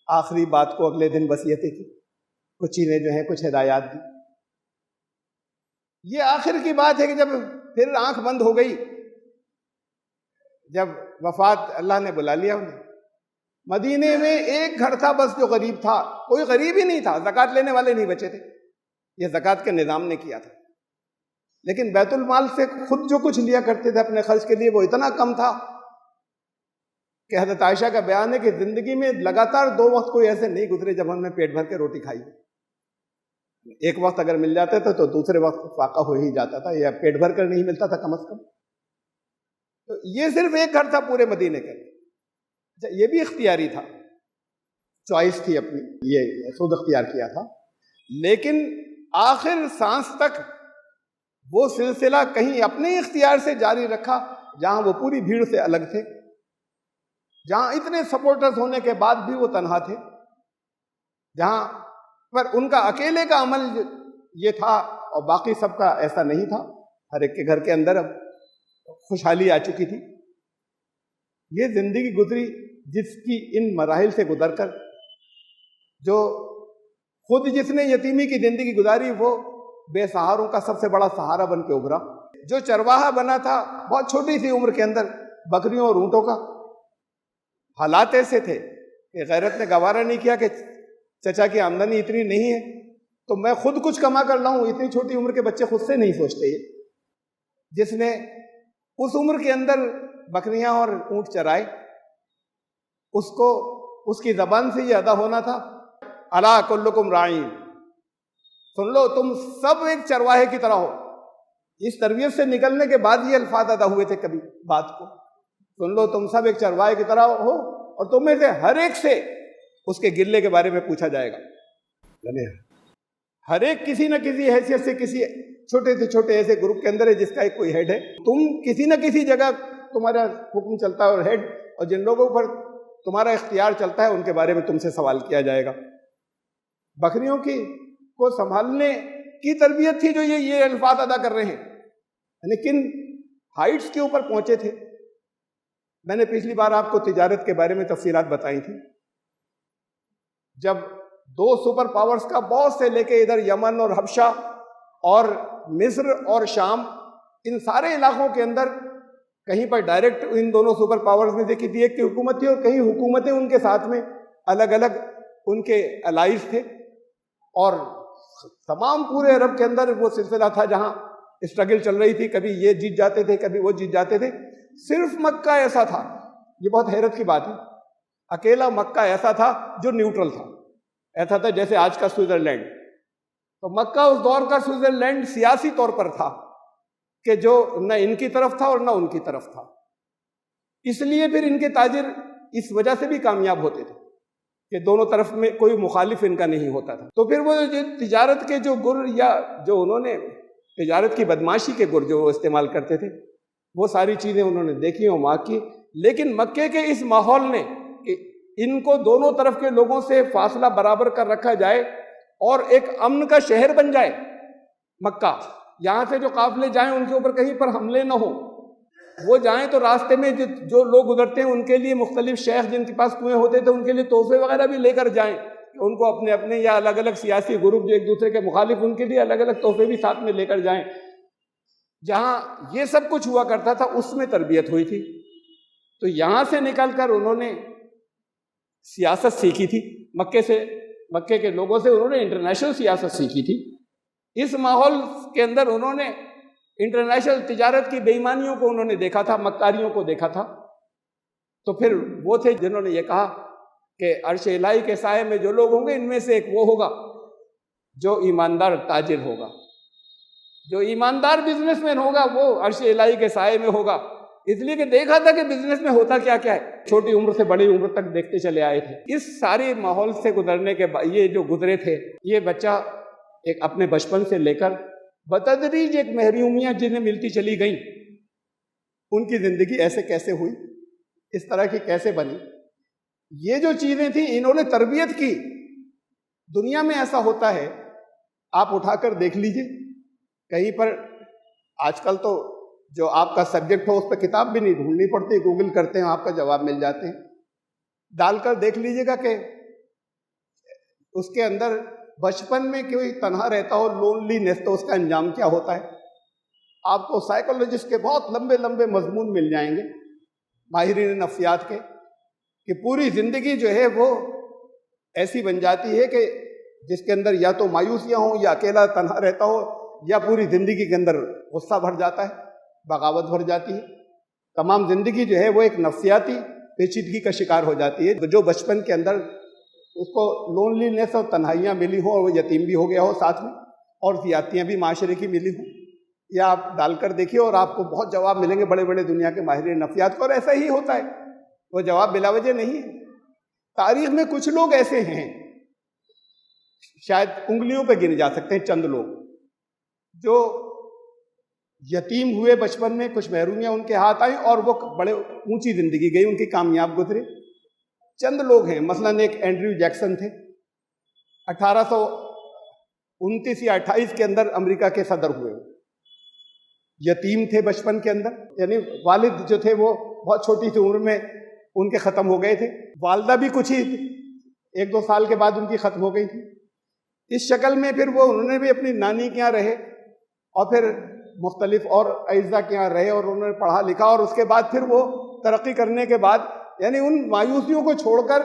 آخری بات کو اگلے دن وصیتیں کی, کچھ چیزیں جو ہیں کچھ ہدایات دی. یہ آخر کی بات ہے کہ جب پھر آنکھ بند ہو گئی, جب وفات اللہ نے بلا لیا انہیں. مدینے میں ایک گھر تھا بس جو غریب تھا, کوئی غریب ہی نہیں تھا, زکوٰۃ لینے والے نہیں بچے تھے. یہ زکوٰۃ کے نظام نے کیا تھا. لیکن بیت المال سے خود جو کچھ لیا کرتے تھے اپنے خرچ کے لیے وہ اتنا کم تھا کہ حضرت عائشہ کا بیان ہے کہ زندگی میں لگاتار 2 وقت کوئی ایسے نہیں گزرے جب ہم نے پیٹ بھر کے روٹی کھائی. ایک وقت اگر مل جاتے تھے تو دوسرے وقت فاقہ ہو ہی جاتا تھا, یا پیٹ بھر کر نہیں ملتا تھا کم از کم. تو یہ صرف ایک گھر تھا پورے مدینے کے. یہ بھی اختیاری تھا, چوائس تھی اپنی, یہ خود اختیار کیا تھا. لیکن آخر سانس تک وہ سلسلہ کہیں اپنے اختیار سے جاری رکھا, جہاں وہ پوری بھیڑ سے الگ تھے, جہاں اتنے سپورٹرز ہونے کے بعد بھی وہ تنہا تھے, جہاں پر ان کا اکیلے کا عمل یہ تھا اور باقی سب کا ایسا نہیں تھا. ہر ایک کے گھر کے اندر اب خوشحالی آ چکی تھی. یہ زندگی گزری جس کی ان مراحل سے گزر کر, جو خود جس نے یتیمی کی زندگی گزاری وہ بے سہاروں کا سب سے بڑا سہارا بن کے ابھرا. جو چرواہا بنا تھا بہت چھوٹی سی عمر کے اندر بکریوں اور اونٹوں کا, حالات ایسے تھے کہ غیرت نے گوارا نہیں کیا کہ چچا کی آمدنی اتنی نہیں ہے تو میں خود کچھ کما کر لاؤں. اتنی چھوٹی عمر کے بچے خود سے نہیں سوچتے. یہ جس نے اس عمر کے اندر بکریاں اور اونٹ چرائے, اس کو اس کی زبان سے یہ ادا ہونا تھا, الا کلکم راعین, سن لو تم سب ایک چرواہے کی طرح ہو. اس تربیت سے نکلنے کے بعد یہ الفاظ ادا ہوئے تھے کبھی بات کو, سن لو تم سب ایک چرواہے کی طرح ہو اور تم میں سے ہر ایک سے اس کے گلے کے بارے میں پوچھا جائے گا. یعنی ہر ایک کسی نہ کسی حیثیت سے کسی چھوٹے سے چھوٹے ایسے گروپ کے اندر ہے جس کا ایک کوئی ہیڈ ہے. تم کسی نہ کسی جگہ تمہارا حکم چلتا ہے اور ہیڈ, اور جن لوگوں پر تمہارا اختیار چلتا ہے ان کے بارے میں تم سے سوال کیا جائے گا. بکریوں کی کو سنبھالنے کی تربیت تھی جو یہ الفاظ ادا کر رہے ہیں. یعنی کن ہائٹس کے اوپر پہنچے تھے. میں نے پچھلی بار آپ کو تجارت کے بارے میں تفصیلات بتائی تھی. جب 2 سپر پاورز کا بہت سے لے کے ادھر یمن اور حبشہ اور مصر اور شام, ان سارے علاقوں کے اندر کہیں پر ڈائریکٹ ان دونوں سپر پاورز میں سے کسی ایک کی حکومت تھی اور کہیں حکومتیں ان کے ساتھ میں الگ الگ ان کے الائز تھے. اور تمام پورے عرب کے اندر وہ سلسلہ تھا جہاں اسٹرگل چل رہی تھی, کبھی یہ جیت جاتے تھے کبھی وہ جیت جاتے تھے. صرف مکہ ایسا تھا, یہ بہت حیرت کی بات ہے. اکیلا مکہ ایسا تھا جو نیوٹرل تھا، ایسا تھا جیسے آج کا سوئٹزرلینڈ۔ تو مکہ اس دور کا سوئٹزرلینڈ سیاسی طور پر تھا کہ جو نہ ان کی طرف تھا اور نہ ان کی طرف تھا، اس لیے پھر ان کے تاجر اس وجہ سے بھی کامیاب ہوتے تھے کہ دونوں طرف میں کوئی مخالف ان کا نہیں ہوتا تھا۔ تو پھر وہ جو تجارت کے جو گر یا جو انہوں نے تجارت کی بدماشی کے گر جو وہ استعمال کرتے تھے، وہ ساری چیزیں انہوں نے دیکھی اور وہاں کی۔ لیکن مکے کے اس ماحول نے کہ ان کو دونوں طرف کے لوگوں سے فاصلہ برابر کر رکھا جائے اور ایک امن کا شہر بن جائے مکہ، یہاں سے جو قافلے جائیں ان کے اوپر کہیں پر حملے نہ ہوں، وہ جائیں تو راستے میں جو لوگ گزرتے ہیں ان کے لیے مختلف شیخ جن کے پاس کنویں ہوتے تھے ان کے لیے تحفے وغیرہ بھی لے کر جائیں، کہ ان کو اپنے اپنے یا الگ الگ سیاسی گروپ جو ایک دوسرے کے مخالف ان کے لیے الگ الگ تحفے بھی ساتھ میں لے کر جائیں۔ جہاں یہ سب کچھ ہوا کرتا تھا اس میں تربیت ہوئی تھی، تو یہاں سے نکل کر انہوں نے سیاست سیکھی تھی، مکے کے لوگوں سے انہوں نے انٹرنیشنل سیاست سیکھی تھی۔ اس ماحول کے اندر انہوں نے انٹرنیشنل تجارت کی بے ایمانیوں کو انہوں نے دیکھا تھا، مکاریوں کو دیکھا تھا۔ تو پھر وہ تھے جنہوں نے یہ کہا کہ عرش الہی کے سائے میں جو لوگ ہوں گے ان میں سے ایک وہ ہوگا جو ایماندار تاجر ہوگا، جو ایماندار بزنس مین ہوگا وہ عرش الہی کے سائے میں ہوگا۔ اس لیے کہ دیکھا تھا کہ بزنس میں ہوتا کیا کیا ہے، چھوٹی عمر سے بڑی عمر تک دیکھتے چلے آئے تھے۔ اس سارے ماحول سے گزرنے کے بعد یہ جو گزرے تھے، یہ بچہ ایک اپنے بچپن سے لے کر بتدریج ایک محرومیاں جنہیں ملتی چلی گئیں، ان کی زندگی ایسے کیسے ہوئی، اس طرح کی کیسے بنی، یہ جو چیزیں تھیں انہوں نے تربیت کی۔ دنیا میں ایسا ہوتا ہے، آپ اٹھا کر دیکھ لیجئے کہیں پر، آج کل تو جو آپ کا سبجیکٹ ہو اس پہ کتاب بھی نہیں ڈھونڈنی پڑتی، گوگل کرتے ہیں آپ کا جواب مل جاتے ہیں، ڈال کر دیکھ لیجئے گا کہ اس کے اندر بچپن میں کوئی تنہا رہتا ہو، لونلی نیس، تو اس کا انجام کیا ہوتا ہے۔ آپ کو سائیکولوجسٹ کے بہت لمبے لمبے مضمون مل جائیں گے، ماہرین نفسیات کے، کہ پوری زندگی جو ہے وہ ایسی بن جاتی ہے کہ جس کے اندر یا تو مایوسیاں ہوں، یا اکیلا تنہا رہتا ہو، یا پوری زندگی کے اندر غصہ بھر جاتا ہے، بغاوت بھر جاتی ہے۔ تمام زندگی جو ہے وہ ایک نفسیاتی پیچیدگی کا شکار ہو جاتی ہے۔ جو بچپن کے اندر اس کو لونلی نیس اور تنہائیاں ملی ہوں، اور وہ یتیم بھی ہو گیا ہو ساتھ میں، اور زیادتیاں بھی معاشرے کی ملی ہوں، یا آپ ڈال کر دیکھیے اور آپ کو بہت جواب ملیں گے بڑے بڑے دنیا کے ماہرین نفسیات کو، اور ایسا ہی ہوتا ہے، وہ جواب بلا وجہ نہیں ہے۔ تاریخ میں کچھ لوگ ایسے ہیں، شاید انگلیوں پہ گنے جا سکتے ہیں چند لوگ، جو یتیم ہوئے بچپن میں، کچھ محرومیاں ان کے ہاتھ آئیں اور وہ بڑے اونچی زندگی گئی، ان کی کامیاب گزرے۔ چند لوگ ہیں، مثلاً ایک اینڈریو جیکسن تھے، 1829 یا 28 کے اندر امریکہ کے صدر ہوئے، یتیم تھے بچپن کے اندر، یعنی والد جو تھے وہ بہت چھوٹی سی عمر میں ان کے ختم ہو گئے تھے، والدہ بھی کچھ ہی 1-2 سال کے بعد ان کی ختم ہو گئی تھی۔ اس شکل میں پھر وہ انہوں نے بھی اپنی نانی کے یہاں رہے، اور پھر مختلف اور اعزا کے یہاں رہے، اور انہوں نے پڑھا لکھا، اور اس کے بعد پھر وہ ترقی کرنے کے بعد، یعنی ان مایوسیوں کو چھوڑ کر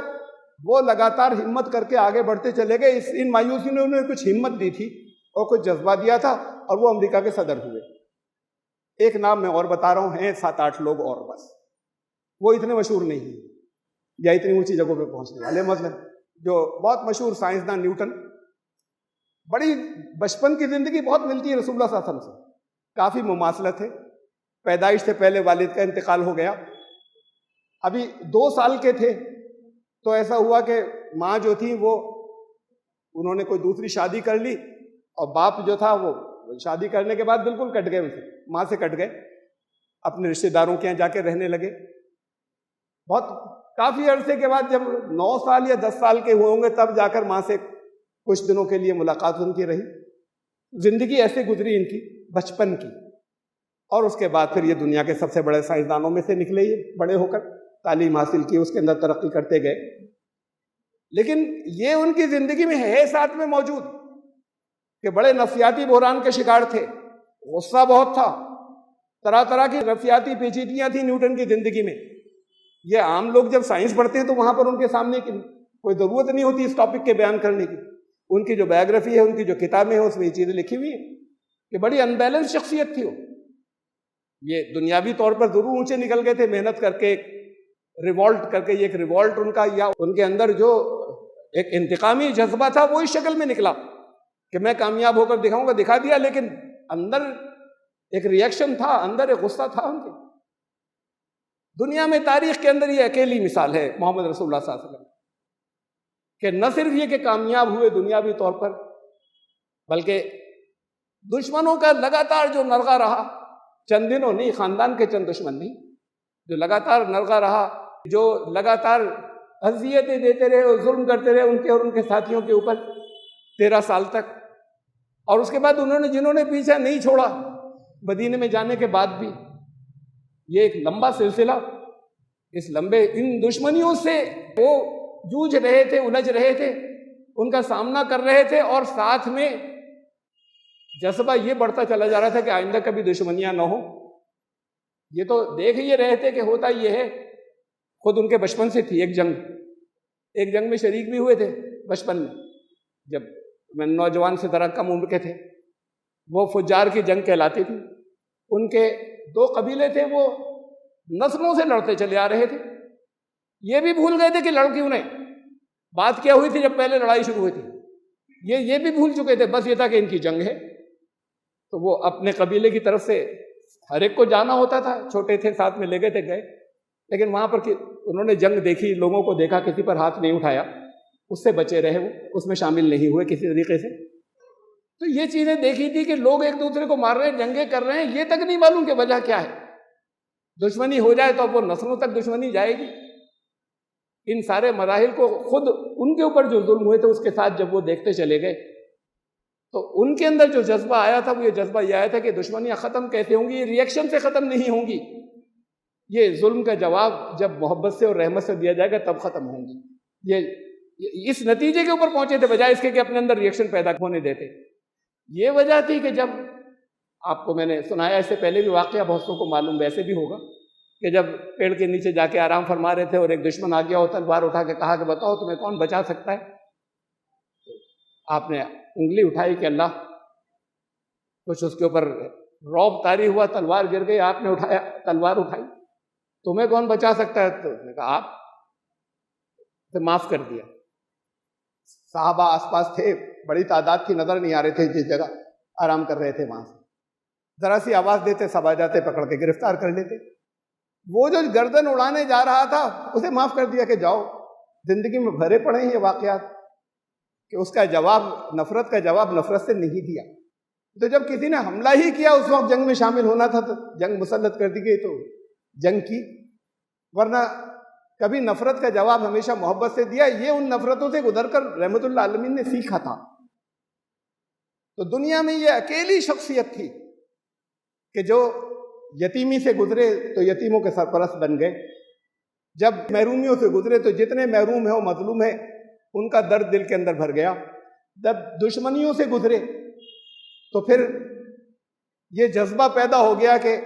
وہ لگاتار ہمت کر کے آگے بڑھتے چلے گئے۔ ان مایوسیوں نے انہیں کچھ ہمت دی تھی اور کچھ جذبہ دیا تھا، اور وہ امریکہ کے صدر ہوئے۔ ایک نام میں اور بتا رہا ہوں، ہیں 7-8 لوگ اور بس، وہ اتنے مشہور نہیں ہیں یا اتنی اونچی جگہوں پہ پہنچنے والے۔ مثلا جو بہت مشہور سائنسداں نیوٹن، بڑی بچپن کی زندگی بہت ملتی ہے رسول اللہ صلی اللہ علیہ وسلم سے، کافی مماثلت ہے۔ پیدائش سے پہلے والد کا انتقال ہو گیا، ابھی 2 سال کے تھے تو ایسا ہوا کہ ماں جو تھی وہ انہوں نے کوئی دوسری شادی کر لی، اور باپ جو تھا وہ شادی کرنے کے بعد بالکل کٹ گئے، ان سے ماں سے کٹ گئے، اپنے رشتہ داروں کے یہاں جا کے رہنے لگے۔ بہت کافی عرصے کے بعد جب 9 سال یا 10 سال کے ہوئے ہوں گے تب جا کر ماں سے کچھ دنوں کے لیے ملاقات ان کی رہی۔ زندگی ایسے گزری ان کی بچپن کی، اور اس کے بعد پھر یہ دنیا کے سب سے بڑے سائنسدانوں میں سے نکلے، یہ بڑے ہو کر تعلیم حاصل کی، اس کے اندر ترقی کرتے گئے۔ لیکن یہ ان کی زندگی میں ہے ساتھ میں موجود کہ بڑے نفسیاتی بحران کے شکار تھے، غصہ بہت تھا، طرح طرح کی نفسیاتی پیچیدگیاں تھیں نیوٹن کی زندگی میں۔ یہ عام لوگ جب سائنس پڑھتے ہیں تو وہاں پر ان کے سامنے کوئی ضرورت نہیں ہوتی اس ٹاپک کے بیان کرنے کی، ان کی جو بایوگرافی ہے، ان کی جو کتابیں ہیں، اس میں یہ چیزیں لکھی ہوئی ہیں کہ بڑی ان بیلنس شخصیت تھی وہ۔ یہ دنیاوی طور پر ضرور اونچے نکل گئے تھے محنت کر کے، ریوالٹ کر کے، یہ ایک ریوالٹ ان کا، یا ان کے اندر جو ایک انتقامی جذبہ تھا وہ اس شکل میں نکلا کہ میں کامیاب ہو کر دکھاؤں گا، دکھا دیا، لیکن اندر ایک ریئیکشن تھا، اندر ایک غصہ تھا ان کے۔ دنیا میں تاریخ کے اندر یہ اکیلی مثال ہے محمد رسول اللہ صلی اللہ علیہ وسلم کہ نہ صرف یہ کہ کامیاب ہوئے دنیاوی طور پر، بلکہ دشمنوں کا لگاتار جو نرغہ رہا، چند دنوں نہیں، خاندان کے چند دشمن نہیں، جو لگاتار نرغہ رہا، جو لگاتار اذیتیں دیتے رہے اور ظلم کرتے رہے ان کے اور ان کے ساتھیوں کے اوپر 13 سال تک، اور اس کے بعد انہوں نے جنہوں نے پیچھا نہیں چھوڑا مدینے میں جانے کے بعد بھی، یہ ایک لمبا سلسلہ، اس لمبے ان دشمنیوں سے وہ جوجھ رہے تھے، الجھ رہے تھے، ان کا سامنا کر رہے تھے، اور ساتھ میں جذبہ یہ بڑھتا چلا جا رہا تھا کہ آئندہ کبھی دشمنیاں نہ ہوں۔ یہ تو دیکھ ہی رہے تھے کہ ہوتا یہ ہے، خود ان کے بچپن سے تھی ایک جنگ میں شریک بھی ہوئے تھے بچپن میں، جب میں نوجوان سے ذرا کم عمر کے تھے، وہ فجار کی جنگ کہلاتی تھی۔ ان کے 2 قبیلے تھے، وہ نسلوں سے لڑتے چلے آ رہے تھے، یہ بھی بھول گئے تھے کہ لڑ کیوں نہیں، بات کیا ہوئی تھی جب پہلے لڑائی شروع ہوئی تھی، یہ بھی بھول چکے تھے، بس یہ تھا کہ ان کی جنگ ہے۔ تو وہ اپنے قبیلے کی طرف سے ہر ایک کو جانا ہوتا تھا، چھوٹے تھے ساتھ میں لے گئے تھے، گئے، لیکن وہاں پر انہوں نے جنگ دیکھی، لوگوں کو دیکھا، کسی پر ہاتھ نہیں اٹھایا، اس سے بچے رہے، وہ اس میں شامل نہیں ہوئے کسی طریقے سے۔ تو یہ چیزیں دیکھی تھی کہ لوگ ایک دوسرے کو مار رہے ہیں، جنگیں کر رہے ہیں، یہ تک نہیں معلوم کہ وجہ کیا ہے۔ دشمنی ہو جائے تو اب وہ نسلوں تک دشمنی جائے گی۔ ان سارے مراحل کو خود ان کے اوپر جو ظلم ہوئے تھے اس کے ساتھ جب وہ دیکھتے چلے گئے تو ان کے اندر جو جذبہ آیا تھا وہ یہ جذبہ یہ آیا تھا کہ دشمنیاں ختم کیسے ہوں گی، یہ ریئیکشن سے ختم نہیں ہوں گی، یہ ظلم کا جواب جب محبت سے اور رحمت سے دیا جائے گا تب ختم ہوں گی۔ یہ اس نتیجے کے اوپر پہنچے تھے بجائے اس کے کہ اپنے اندر ریئیکشن پیدا ہونے دیتے۔ یہ وجہ تھی کہ جب آپ کو میں نے سنایا، اس سے پہلے بھی واقعہ بہتوں کو معلوم ویسے بھی ہوگا کہ جب پیڑ کے نیچے جا کے آرام فرما رہے تھے اور ایک دشمن آ گیا اور تلوار اٹھا کے کہا کہ بتاؤ تمہیں کون بچا سکتا ہے؟ آپ نے انگلی اٹھائی کہ اللہ، کچھ اس کے اوپر رعب طاری ہوا، تلوار گر گئی، آپ نے اٹھایا تلوار اٹھائی، تمہیں کون بچا سکتا ہے؟ تو اس نے کہا آپ، تو معاف کر دیا۔ صحابہ آس پاس تھے، بڑی تعداد کی، نظر نہیں آ رہے تھے، جس جگہ آرام کر رہے تھے وہاں سے ذرا سی آواز دیتے سب آ جاتے، پکڑ کے گرفتار کر لیتے۔ وہ جو گردن اڑانے جا رہا تھا اسے معاف کر دیا کہ جاؤ، زندگی میں بھرے پڑے ہیں یہ واقعات کہ اس کا جواب، نفرت کا جواب نفرت سے نہیں دیا۔ تو جب کسی نے حملہ ہی کیا اس وقت جنگ میں شامل ہونا تھا تو جنگ مسلط کر دی گئی تو جنگ کی، ورنہ کبھی نفرت کا جواب ہمیشہ محبت سے دیا۔ یہ ان نفرتوں سے گزر کر رحمت اللہ عالمین نے سیکھا تھا۔ تو دنیا میں یہ اکیلی شخصیت تھی کہ جو یتیمی سے گزرے تو یتیموں کے سرپرست بن گئے، جب محرومیوں سے گزرے تو جتنے محروم ہیں وہ مظلوم ہیں ان کا درد دل کے اندر بھر گیا، جب دشمنیوں سے گزرے تو پھر یہ جذبہ پیدا ہو گیا کہ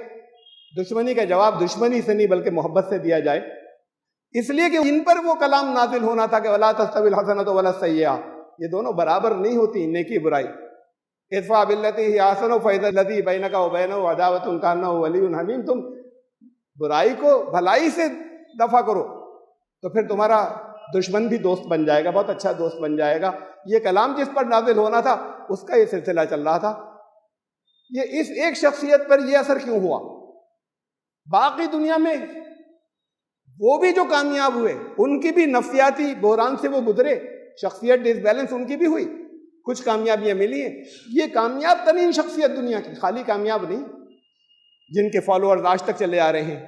دشمنی کا جواب دشمنی سے نہیں بلکہ محبت سے دیا جائے، اس لیے کہ ان پر وہ کلام نازل ہونا تھا کہ وَلَا تَسْتَوِي الْحَسَنَةُ وَلَا السَّيِّئَةُ، یہ دونوں برابر نہیں ہوتی، نیکی برائی۔ اِدْفَعْ بِالَّتِي هِيَ أَحْسَنُ فَإِذَا الَّذِي بَيْنَكَ وَبَيْنَهُ عَدَاوَةٌ كَأَنَّهُ وَلِيٌّ حَمِيمٌ، تم برائی کو بھلائی سے دفع کرو تو پھر تمہارا دشمن بھی دوست بن جائے گا، بہت اچھا دوست بن جائے گا۔ یہ کلام جس پر نازل ہونا تھا اس کا یہ سلسلہ چل رہا تھا۔ یہ اس ایک شخصیت پر یہ اثر کیوں ہوا؟ باقی دنیا میں وہ بھی جو کامیاب ہوئے ان کی بھی نفسیاتی بحران سے وہ گزرے، شخصیت ڈس بیلنس ان کی بھی ہوئی، کچھ کامیابیاں ملی ہیں۔ یہ کامیاب ترین شخصیت دنیا کی، خالی کامیاب نہیں، جن کے فالوورز آج تک چلے آ رہے ہیں،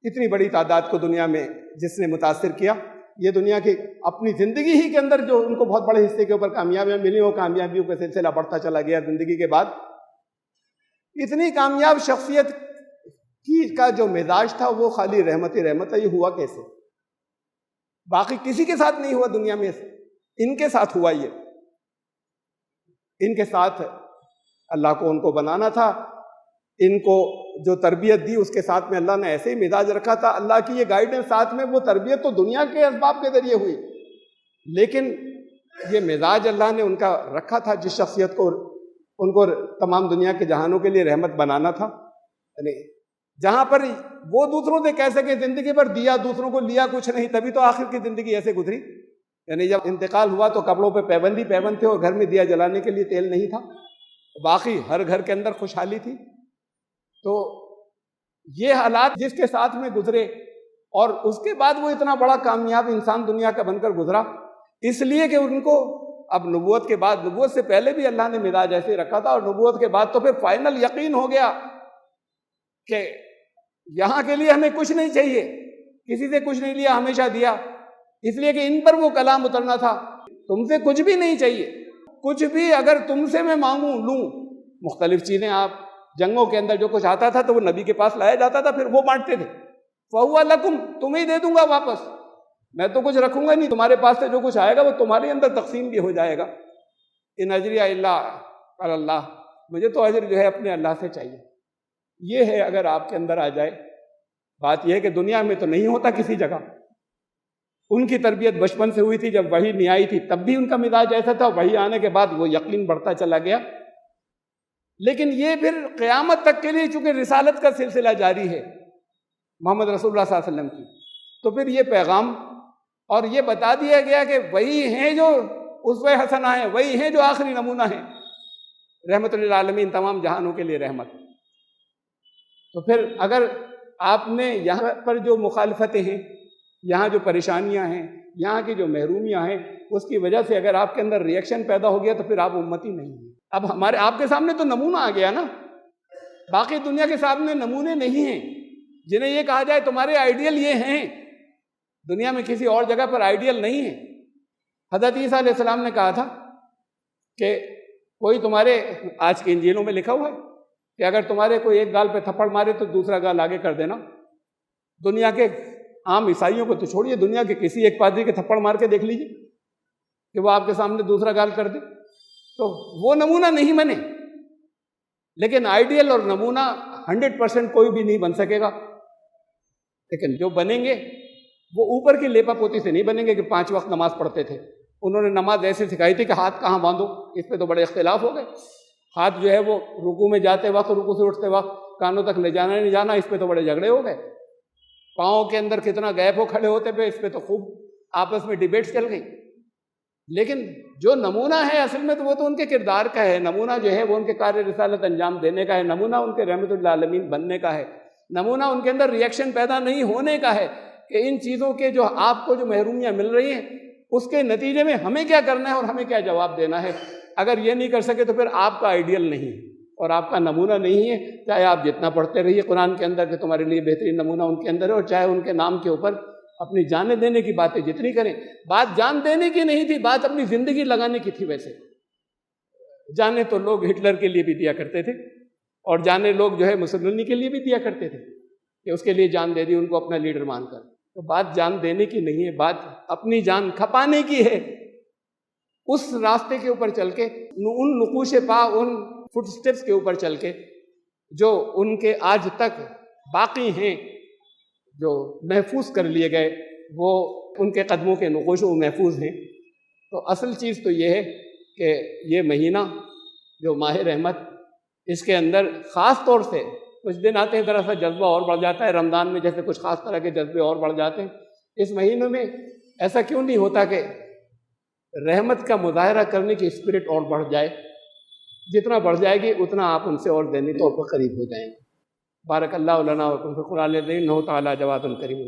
اتنی بڑی تعداد کو دنیا میں جس نے متاثر کیا، یہ دنیا کی اپنی زندگی ہی کے اندر جو ان کو بہت بڑے حصے کے اوپر کامیابیاں ملی، وہ کامیابیوں کا سلسلہ بڑھتا چلا گیا زندگی کے بعد۔ اتنی کامیاب شخصیت کا جو مزاج تھا وہ خالی رحمت ہی رحمت ہے، یہ ہوا کیسے؟ باقی کسی کے ساتھ نہیں ہوا دنیا میں، ان کے ساتھ ہوا۔ یہ ان کے ساتھ اللہ کو ان کو بنانا تھا، ان کو جو تربیت دی اس کے ساتھ میں اللہ نے ایسے ہی مزاج رکھا تھا، اللہ کی یہ گائیڈنس ساتھ میں، وہ تربیت تو دنیا کے اسباب کے ذریعے ہوئی، لیکن یہ مزاج اللہ نے ان کا رکھا تھا، جس شخصیت کو ان کو تمام دنیا کے جہانوں کے لیے رحمت بنانا تھا، یعنی جہاں پر وہ دوسروں سے کہہ سکے زندگی پر دیا دوسروں کو لیا کچھ نہیں، تبھی تو آخر کی زندگی ایسے گزری۔ یعنی جب انتقال ہوا تو کپڑوں پہ پیبند تھے اور گھر میں دیا جلانے کے لیے تیل نہیں تھا، باقی ہر گھر کے اندر خوشحالی تھی۔ تو یہ حالات جس کے ساتھ میں گزرے، اور اس کے بعد وہ اتنا بڑا کامیاب انسان دنیا کا بن کر گزرا، اس لیے کہ ان کو اب نبوت کے بعد، نبوت سے پہلے بھی اللہ نے مزاج ایسے رکھا تھا، اور نبوت کے بعد تو پھر فائنل یقین ہو گیا کہ یہاں کے لیے ہمیں کچھ نہیں چاہیے، کسی سے کچھ نہیں لیا، ہمیشہ دیا، اس لیے کہ ان پر وہ کلام اترنا تھا۔ تم سے کچھ بھی نہیں چاہیے، کچھ بھی اگر تم سے میں مانگوں لوں، مختلف چیزیں، آپ جنگوں کے اندر جو کچھ آتا تھا تو وہ نبی کے پاس لایا جاتا تھا، پھر وہ بانٹتے تھے، فَهُوَ لَكُمْ، تمہیں دے دوں گا واپس، میں تو کچھ رکھوں گا نہیں، تمہارے پاس سے جو کچھ آئے گا وہ تمہارے اندر تقسیم بھی ہو جائے گا۔ ان اجریہ الا علی اللہ، مجھے تو اجر جو ہے اپنے اللہ سے چاہیے۔ یہ ہے اگر آپ کے اندر آ جائے۔ بات یہ ہے کہ دنیا میں تو نہیں ہوتا کسی جگہ۔ ان کی تربیت بچپن سے ہوئی تھی، جب وحی نہیں آئی تھی تب بھی ان کا مزاج ایسا تھا، وحی آنے کے بعد وہ یقین بڑھتا چلا گیا۔ لیکن یہ پھر قیامت تک کے لیے چونکہ رسالت کا سلسلہ جاری ہے محمد رسول اللہ صلی اللہ علیہ وسلم کی، تو پھر یہ پیغام اور یہ بتا دیا گیا کہ وہی ہیں جو اسوہ حسنہ ہیں، وہی ہیں جو آخری نمونہ ہیں، رحمت للعالمین، تمام جہانوں کے لیے رحمت۔ تو پھر اگر آپ نے یہاں پر جو مخالفتیں ہیں، یہاں جو پریشانیاں ہیں، یہاں کی جو محرومیاں ہیں، اس کی وجہ سے اگر آپ کے اندر ریئیکشن پیدا ہو گیا تو پھر آپ امتی نہیں ہیں۔ اب آپ کے سامنے تو نمونہ آ گیا نا، باقی دنیا کے سامنے نمونے نہیں ہیں جنہیں یہ کہا جائے تمہارے آئیڈیل یہ ہیں۔ دنیا میں کسی اور جگہ پر آئیڈیل نہیں ہے۔ حضرت عیسیٰ علیہ السلام نے کہا تھا کہ کوئی تمہارے، آج کی انجیلوں میں لکھا ہوا ہے کہ اگر تمہارے کوئی ایک گال پہ تھپڑ مارے تو دوسرا گال آگے کر دینا۔ دنیا کے عام عیسائیوں کو تو چھوڑیے، دنیا کے کسی ایک پادری کے تھپڑ مار کے دیکھ لیجیے کہ وہ آپ کے سامنے دوسرا گال کر دے، تو وہ نمونہ نہیں بنے۔ لیکن آئیڈیل اور نمونہ 100% کوئی بھی نہیں بن سکے گا، لیکن جو بنیں گے وہ اوپر کی لیپا پوتی سے نہیں بنیں گے کہ 5 وقت نماز پڑھتے تھے۔ انہوں نے نماز ایسے سکھائی تھی کہ ہاتھ کہاں باندھو، اس پہ تو بڑے اختلاف ہو گئے۔ ہاتھ جو ہے وہ رکوع میں جاتے وقت، رکوع سے اٹھتے وقت کانوں تک لے جانا نہیں جانا، اس پہ تو بڑے جھگڑے ہو گئے۔ پاؤں کے اندر کتنا گیپ ہو کھڑے ہوتے پہ، اس پہ تو خوب آپس میں ڈیبیٹس چل گئی۔ لیکن جو نمونہ ہے اصل میں تو وہ تو ان کے کردار کا ہے، نمونہ جو ہے وہ ان کے کار رسالت انجام دینے کا ہے، نمونہ ان کے رحمت للعالمین بننے کا ہے، نمونہ ان کے اندر ریئیکشن پیدا نہیں ہونے کا ہے کہ ان چیزوں کے جو آپ کو جو محرومیاں مل رہی ہیں اس کے نتیجے میں ہمیں کیا کرنا ہے اور ہمیں کیا جواب دینا ہے۔ اگر یہ نہیں کر سکے تو پھر آپ کا آئیڈیل نہیں ہے اور آپ کا نمونہ نہیں ہے، چاہے آپ جتنا پڑھتے رہیے قرآن کے اندر کہ تمہارے لیے بہترین نمونہ ان کے اندر ہے، اور چاہے ان کے نام کے اوپر اپنی جانیں دینے کی باتیں جتنی کریں۔ بات جان دینے کی نہیں تھی، بات اپنی زندگی لگانے کی تھی۔ ویسے جانے تو لوگ ہٹلر کے لیے بھی دیا کرتے تھے، اور جانے لوگ جو ہے مسولینی کے لیے بھی دیا کرتے تھے کہ اس کے لیے جان دے دی ان کو اپنا لیڈر مان کر۔ تو بات جان دینے کی نہیں ہے، بات اپنی جان کھپانے کی ہے۔ اس راستے کے اوپر چل کے، ان نقوش پا، ان فٹ سٹیپس کے اوپر چل کے جو ان کے آج تک باقی ہیں، جو محفوظ کر لیے گئے، وہ ان کے قدموں کے نقوش وہ محفوظ ہیں۔ تو اصل چیز تو یہ ہے کہ یہ مہینہ جو ماہ رحمت، اس کے اندر خاص طور سے کچھ دن آتے ہیں ذرا سا جذبہ اور بڑھ جاتا ہے، رمضان میں جیسے کچھ خاص طرح کے جذبے اور بڑھ جاتے ہیں، اس مہینے میں ایسا کیوں نہیں ہوتا کہ رحمت کا مظاہرہ کرنے کی اسپرٹ اور بڑھ جائے؟ جتنا بڑھ جائے گی اتنا آپ ان سے اور ذہنی طور پر قریب ہو جائیں گے۔ بارک اللہ لنا و لکم فی القرآن العظیم، انہ تعالی جواد کریم۔